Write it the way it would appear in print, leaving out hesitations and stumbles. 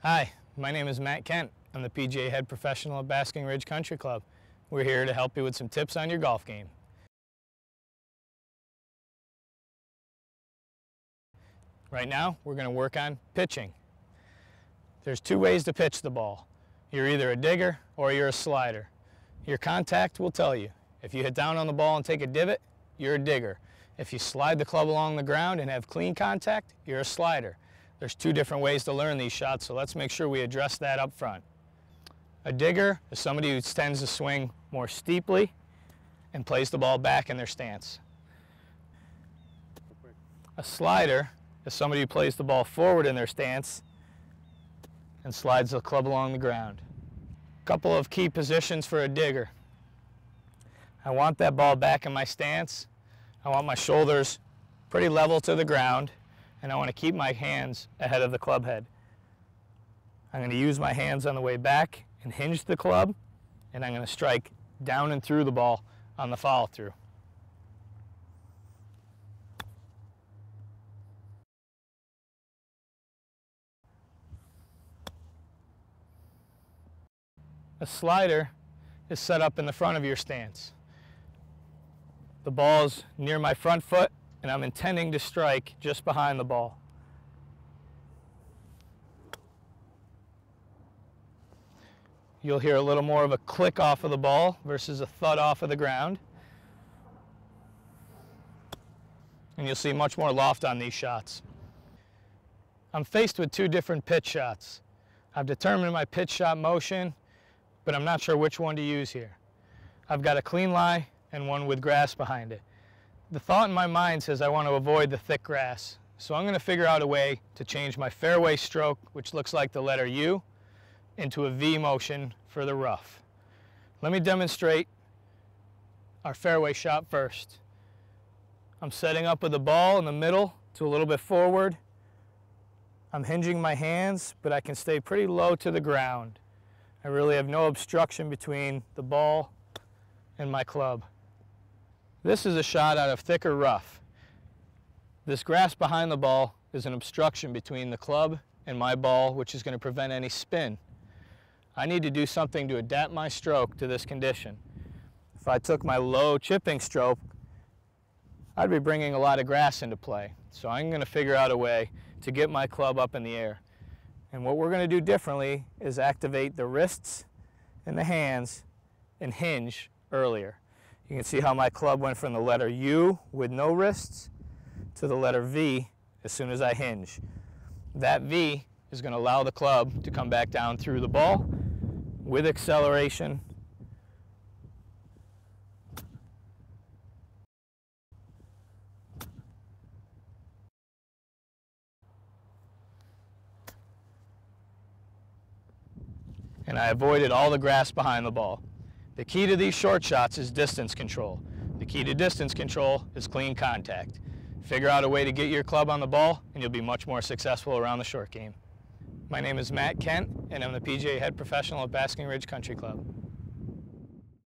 Hi, my name is Matt Kent. I'm the PGA head professional at Basking Ridge Country Club. We're here to help you with some tips on your golf game. Right now, we're going to work on pitching. There's two ways to pitch the ball. You're either a digger or you're a slider. Your contact will tell you. If you hit down on the ball and take a divot, you're a digger. If you slide the club along the ground and have clean contact, you're a slider. There's two different ways to learn these shots, so let's make sure we address that up front. A digger is somebody who tends to swing more steeply and plays the ball back in their stance. A slider is somebody who plays the ball forward in their stance and slides the club along the ground. A couple of key positions for a digger. I want that ball back in my stance. I want my shoulders pretty level to the ground, and I want to keep my hands ahead of the club head. I'm going to use my hands on the way back and hinge the club, and I'm going to strike down and through the ball on the follow-through. A slider is set up in the front of your stance. The ball is near my front foot, and I'm intending to strike just behind the ball. You'll hear a little more of a click off of the ball versus a thud off of the ground. And you'll see much more loft on these shots. I'm faced with two different pitch shots. I've determined my pitch shot motion, but I'm not sure which one to use here. I've got a clean lie and one with grass behind it. The thought in my mind says I want to avoid the thick grass, so I'm going to figure out a way to change my fairway stroke, which looks like the letter U, into a V motion for the rough. Let me demonstrate our fairway shot first. I'm setting up with the ball in the middle to a little bit forward. I'm hinging my hands, but I can stay pretty low to the ground. I really have no obstruction between the ball and my club. This is a shot out of thicker rough. This grass behind the ball is an obstruction between the club and my ball, which is going to prevent any spin. I need to do something to adapt my stroke to this condition. If I took my low chipping stroke, I'd be bringing a lot of grass into play. So I'm going to figure out a way to get my club up in the air. And what we're going to do differently is activate the wrists and the hands and hinge earlier. You can see how my club went from the letter U with no wrists to the letter V as soon as I hinge. That V is going to allow the club to come back down through the ball with acceleration. And I avoided all the grass behind the ball. The key to these short shots is distance control. The key to distance control is clean contact. Figure out a way to get your club on the ball and you'll be much more successful around the short game. My name is Matt Kent and I'm the PGA head professional at Basking Ridge Country Club.